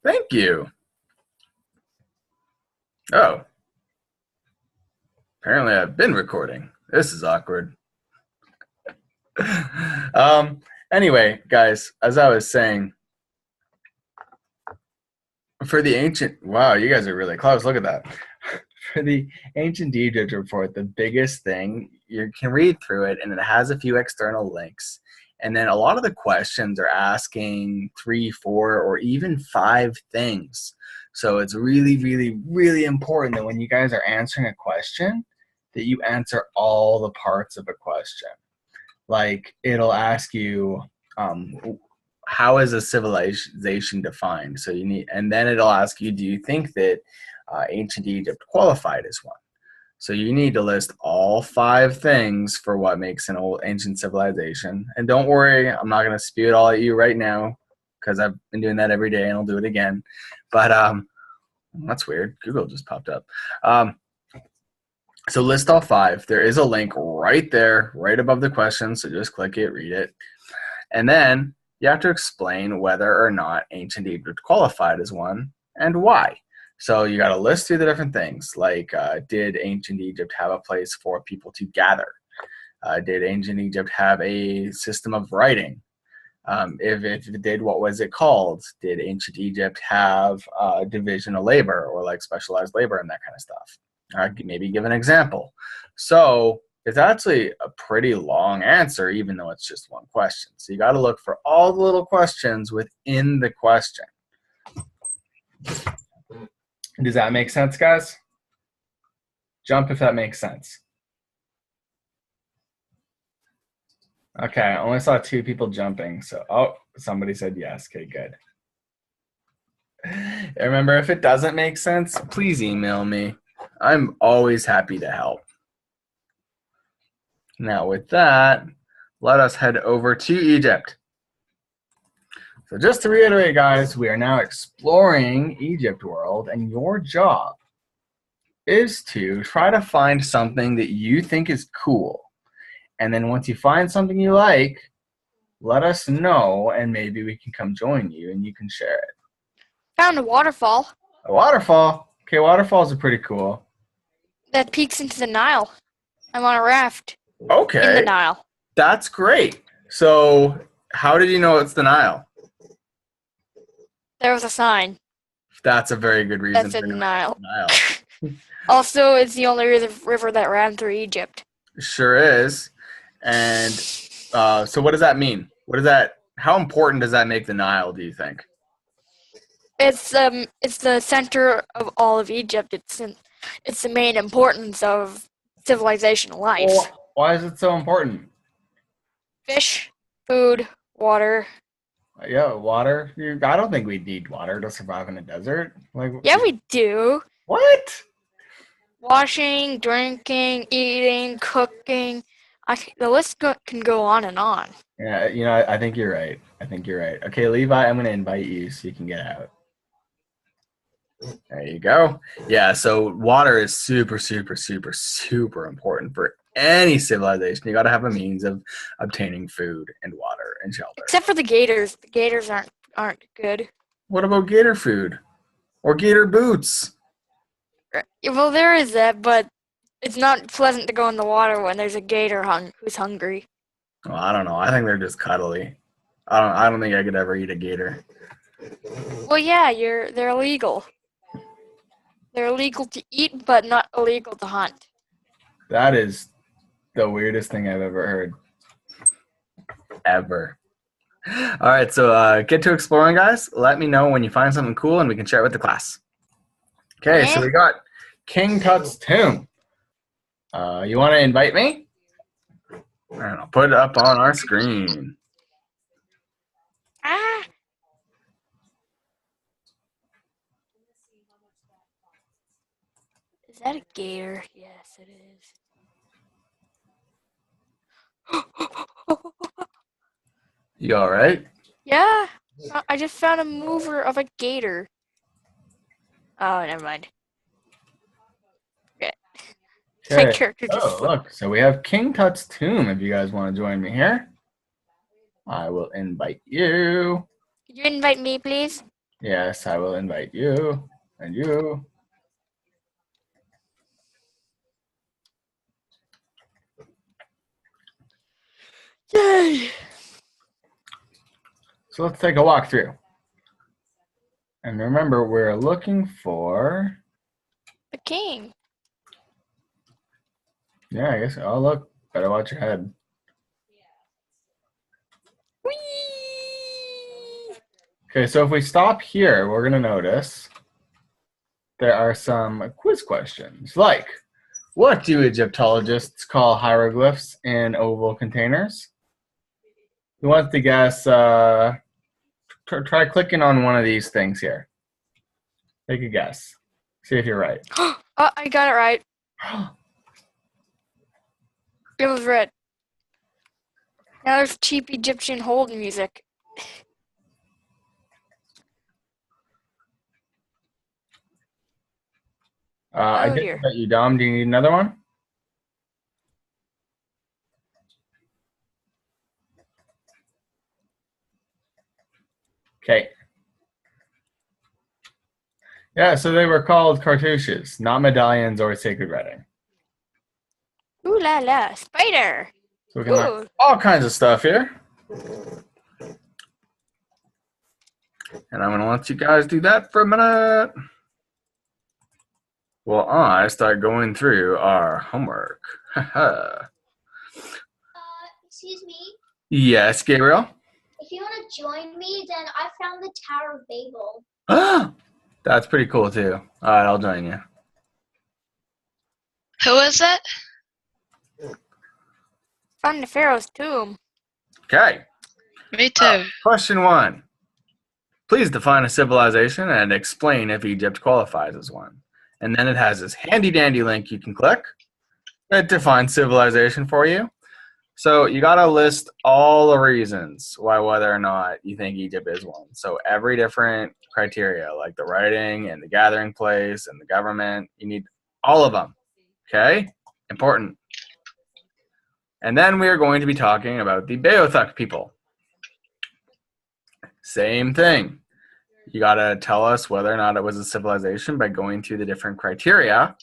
Thank you. Oh, apparently I've been recording. This is awkward. um, anyway, guys, as I was saying, for the ancient, wow, you guys are really close. Look at that. For the ancient Egypt report, the biggest thing, you can read through it and it has a few external links. And then a lot of the questions are asking 3, 4, or even 5 things. So it's really, really, really important that when you guys are answering a question, that you answer all the parts of a question. Like it'll ask you, um, how is a civilization defined? So you need, and then it'll ask you, do you think that ancient Egypt qualified as one? So you need to list all 5 things for what makes an old ancient civilization. And don't worry, I'm not going to spew it all at you right now because I've been doing that every day and I'll do it again. But that's weird. Google just popped up. So list all 5. There is a link right there, right above the question. So just click it, read it. And then you have to explain whether or not ancient Egypt qualified as one and why. So you got to list through the different things, like did ancient Egypt have a place for people to gather? Did ancient Egypt have a system of writing? If it did, what was it called? Did ancient Egypt have division of labor or like specialized labor and that kind of stuff? Maybe give an example. So it's actually a pretty long answer, even though it's just one question. So you got to look for all the little questions within the question. Does that make sense, guys? Jump if that makes sense. Okay, I only saw 2 people jumping. So, oh, somebody said yes. Okay, good. Remember, if it doesn't make sense, please email me. I'm always happy to help. Now, with that, let us head over to Egypt. So just to reiterate, guys, we are now exploring Egypt world, and your job is to try to find something that you think is cool. And then once you find something you like, let us know, and maybe we can come join you and you can share it. Found a waterfall. A waterfall? Okay, waterfalls are pretty cool. That peeks into the Nile. I'm on a raft. Okay. In the Nile. That's great. So how did you know it's the Nile? There was a sign. That's a very good reason. That's in the Nile. Also, it's the only river that ran through Egypt. Sure is. And so what does that mean? How important does that make the Nile, do you think? It's the center of all of Egypt. It's the main importance of civilization life. Well, why is it so important? Fish, food, water. Yeah, water. I don't think we need water to survive in a desert. Yeah, we do. What? Washing, drinking, eating, cooking. The list can go on and on. Yeah, I think you're right. Okay, Levi, I'm going to invite you so you can get out. There you go. Yeah, so water is super, super, super, super important for any civilization. You got to have a means of obtaining food and water and shelter. Except for the gators. The gators aren't good. What about gator food? Or gator boots? Well, there is that, but it's not pleasant to go in the water when there's a gator who's hungry. Well, I don't know. I think they're just cuddly. I don't think I could ever eat a gator. Well, yeah, they're illegal. They're illegal to eat, but not illegal to hunt. That is the weirdest thing I've ever heard. Ever. All right, so get to exploring, guys. Let me know when you find something cool, and we can share it with the class. Okay, so we got King Tut's tomb. You want to invite me? All right, I'll put it up on our screen. Is that a gator? Yes, it is. You all right? Yeah, I just found a mover of a gator. Oh, never mind. Okay. My character just look, so we have King Tut's tomb if you guys want to join me here. I will invite you. Could you invite me, please? Yes, I will invite you and you. Yay! So let's take a walk through. And remember, we're looking for. The king. Yeah, I guess. Oh, look. Better watch your head. Whee! Okay, so if we stop here, we're going to notice there are some quiz questions. Like, what do Egyptologists call hieroglyphs in oval containers? Who wants to guess? Try clicking on one of these things here. Take a guess. See if you're right. Oh, I got it right. It was red. Now there's cheap Egyptian hold music. I Oh did dear. bet you, Dom. Do you need another one? Okay. Yeah, so they were called cartouches, not medallions or sacred writing. Ooh la la, spider. So we can learn all kinds of stuff here. And I'm going to let you guys do that for a minute. Well, I start going through our homework. Excuse me. Yes, Gabriel? If you want to join me, then I found the Tower of Babel. That's pretty cool, too. All right, I'll join you. Who is it? Found the Pharaoh's tomb. Okay. Me too. Question 1. Please define a civilization and explain if Egypt qualifies as one. And then it has this handy-dandy link you can click. It defines civilization for you. So you got to list all the reasons why whether or not you think Egypt is one. So every different criteria, like the writing and the gathering place and the government, you need all of them. Okay? Important. And then we are going to be talking about the Beothuk people. Same thing. You got to tell us whether or not it was a civilization by going through the different criteria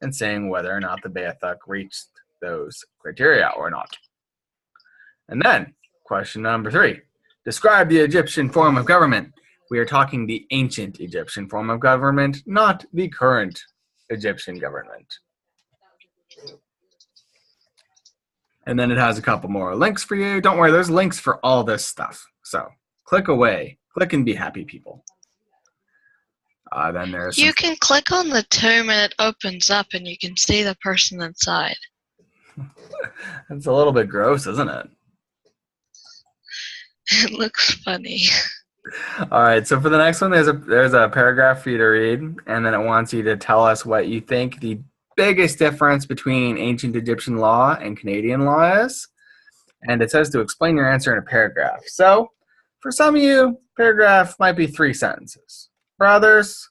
and saying whether or not the Beothuk reached those criteria or not. And then, question number 3. Describe the Egyptian form of government. We are talking the ancient Egyptian form of government, not the current Egyptian government. And then it has a couple more links for you. Don't worry, there's links for all this stuff. So click away. Click and be happy, people. Then there's You can click on the tomb and it opens up and you can see the person inside. It's a little bit gross, isn't it? It looks funny. All right, so for the next one, there's a paragraph for you to read, and then it wants you to tell us what you think the biggest difference between ancient Egyptian law and Canadian law is. And it says to explain your answer in a paragraph. So for some of you, paragraph might be 3 sentences. For others,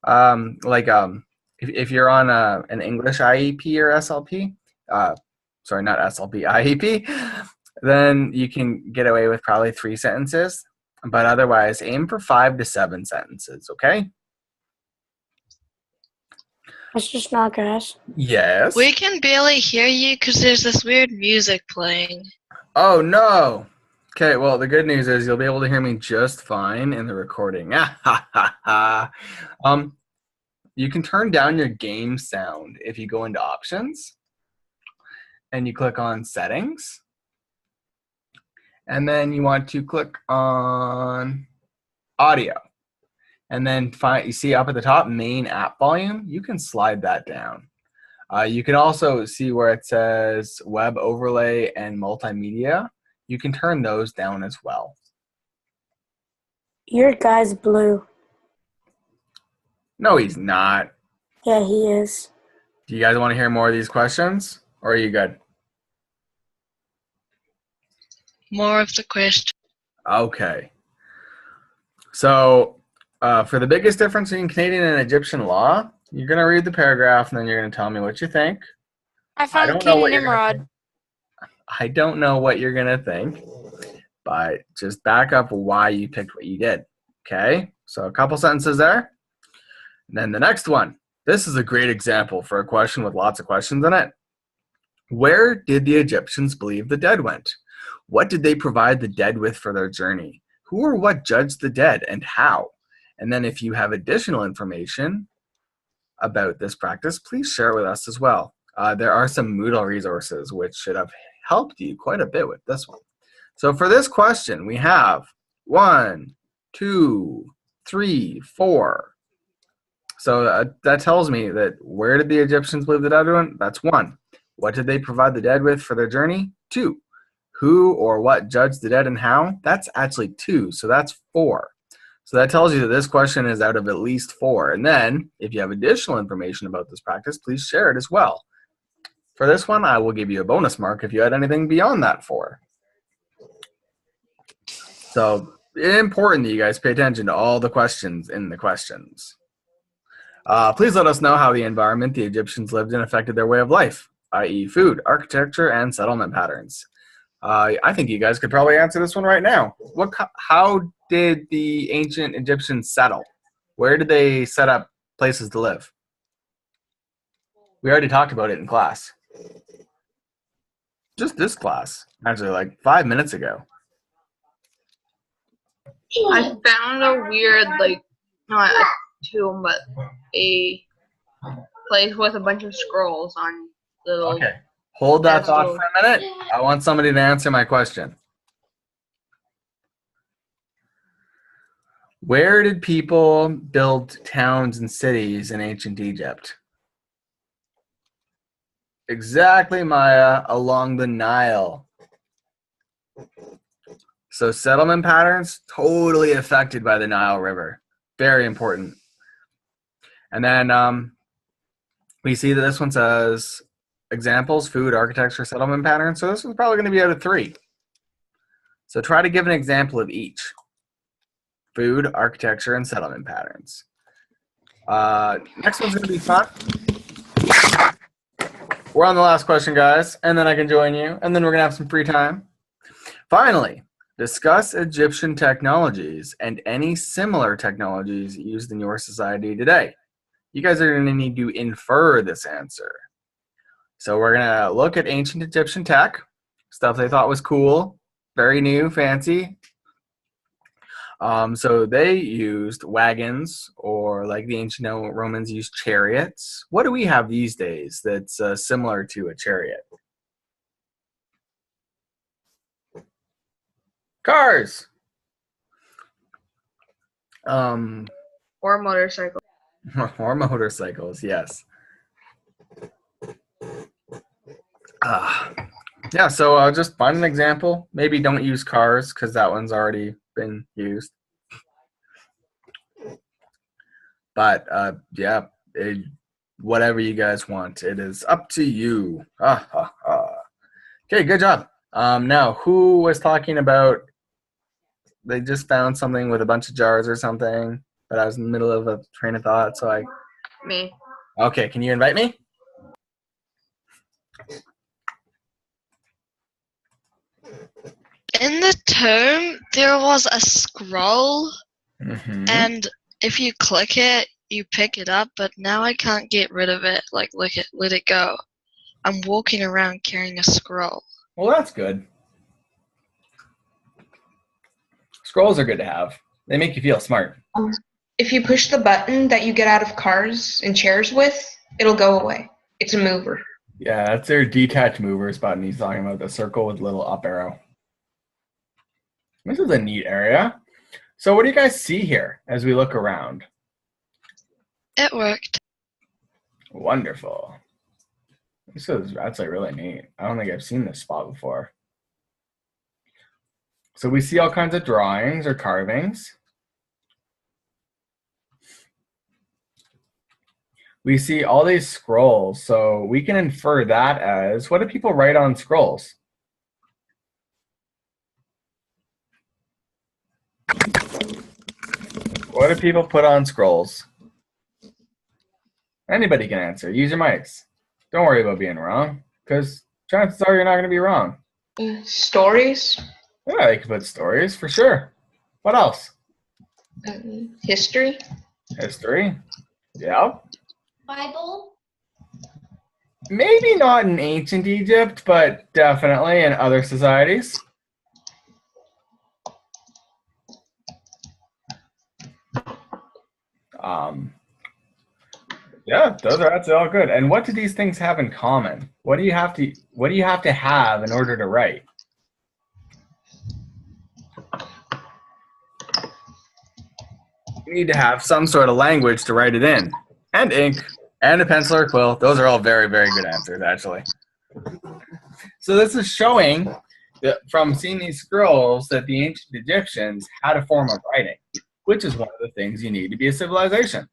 if you're on an English IEP or SLP, sorry, not SLP, IEP, then you can get away with probably 3 sentences. But otherwise, aim for 5 to 7 sentences, okay? Mr. Snodgrass. Yes. We can barely hear you because there's this weird music playing. Oh, no. Okay, well, the good news is you'll be able to hear me just fine in the recording. You can turn down your game sound if you go into options and you click on settings. And then you want to click on audio. And then you see up at the top, main app volume. You can slide that down. You can also see where it says web overlay and multimedia. You can turn those down as well. Your guy's blue. No, he's not. Yeah, he is. Do you guys want to hear more of these questions? Or are you good? More of the question. Okay. So for the biggest difference between Canadian and Egyptian law, you're going to read the paragraph and then you're going to tell me what you think. I found don't know King what you're gonna Nimrod. think. I don't know what you're going to think, but just back up why you picked what you did, okay? So a couple sentences there. And then the next one. This is a great example for a question with lots of questions in it. Where did the Egyptians believe the dead went? What did they provide the dead with for their journey? Who or what judged the dead and how? And then if you have additional information about this practice, please share it with us as well. There are some Moodle resources which should have helped you quite a bit with this one. So for this question, we have 1, 2, 3, 4. So that tells me that where did the Egyptians believe the dead went? That's 1. What did they provide the dead with for their journey? 2. Who or what judged the dead and how? That's actually 2, so that's 4. So that tells you that this question is out of at least 4. And then, if you have additional information about this practice, please share it as well. For this one, I will give you a bonus mark if you had anything beyond that 4. So, it's important that you guys pay attention to all the questions in the questions. Please let us know how the environment the Egyptians lived in affected their way of life, i.e. food, architecture, and settlement patterns. I think you guys could probably answer this one right now. How did the ancient Egyptians settle? Where did they set up places to live? We already talked about it in class. Just this class, actually, like 5 minutes ago. I found a weird, like, not a tomb, but a place with a bunch of scrolls on little. Okay. Hold that thought for a minute. I want somebody to answer my question. Where did people build towns and cities in ancient Egypt? Exactly, Maya, along the Nile. So settlement patterns, totally affected by the Nile River. Very important. And then we see that this one says examples, food, architecture, settlement patterns. So this one's probably going to be out of 3. So try to give an example of each. Food, architecture, and settlement patterns. Next one's going to be fun. We're on the last question, guys, and then I can join you, and then we're going to have some free time. Finally, discuss Egyptian technologies and any similar technologies used in your society today. You guys are going to need to infer this answer. So we're going to look at ancient Egyptian tech, stuff they thought was cool, very new, fancy. So they used wagons, or like the ancient Romans used chariots. What do we have these days that's similar to a chariot? Cars. Or motorcycles. Or motorcycles, yes. Yeah, so just find an example. Maybe don't use cars because that one's already been used. But yeah, whatever you guys want, it is up to you. Okay, good job. Now, who was talking about they just found something with a bunch of jars or something, but I was in the middle of a train of thought, so Me. Okay, can you invite me? In the tomb, there was a scroll, Mm-hmm. and if you click it, you pick it up, but now I can't get rid of it, like let it go. I'm walking around carrying a scroll. Well, that's good. Scrolls are good to have. They make you feel smart. If you push the button that you get out of cars and chairs with, it'll go away. It's a mover. Yeah, that's their detach movers button. He's talking about the circle with little up arrow. This is a neat area. So what do you guys see here as we look around? It worked. Wonderful. This is actually really neat. I don't think I've seen this spot before. So we see all kinds of drawings or carvings. We see all these scrolls, so we can infer that as, what do people write on scrolls? What do people put on scrolls? Anybody can answer. Use your mics. Don't worry about being wrong, because chances are you're not going to be wrong. Stories? Yeah, they could put stories, for sure. What else? History. History. Yeah. Bible. Maybe not in ancient Egypt, but definitely in other societies. Yeah, that's all good. And what do these things have in common? What do you have to have in order to write? You need to have some sort of language to write it in, and ink, and a pencil or quill. Those are all very, very good answers, actually. So this is showing that from seeing these scrolls that the ancient Egyptians had a form of writing, which is one of the things you need to be a civilization.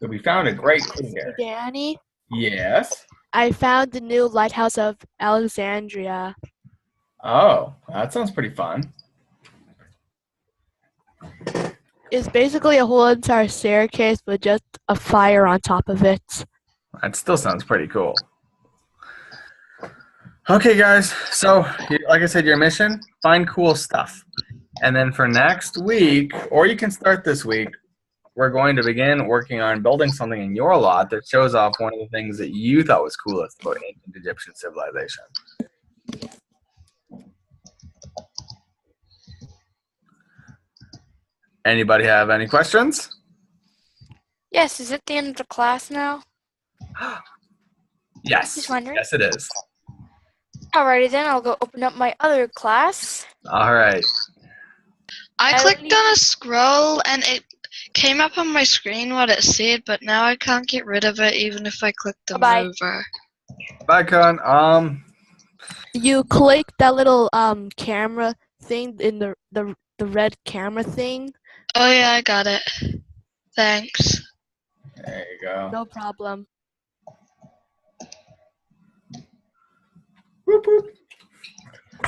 So we found a great clue here. Danny, Yes. I found the new lighthouse of Alexandria. Oh, that sounds pretty fun. It's basically a whole entire staircase with just a fire on top of it. That still sounds pretty cool. Okay, guys. So, like I said, your mission, find cool stuff. And then for next week, or you can start this week, we're going to begin working on building something in your lot that shows off one of the things that you thought was coolest about ancient Egyptian civilization. Anybody have any questions? Yes, is it the end of the class now? Yes. Just wondering. Yes, it is. Alrighty then, I'll go open up my other class. All right. I clicked on a scroll and it came up on my screen what it said, but now I can't get rid of it even if I click them Bye-bye. over. Bye, Con. You click that little camera thing in the red camera thing. Oh yeah, I got it. Thanks. There you go. No problem. Whoop, whoop.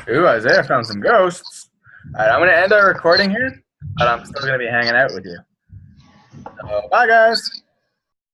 Ooh, Isaiah found some ghosts. All right, I'm going to end our recording here, but I'm still going to be hanging out with you. So, bye, guys.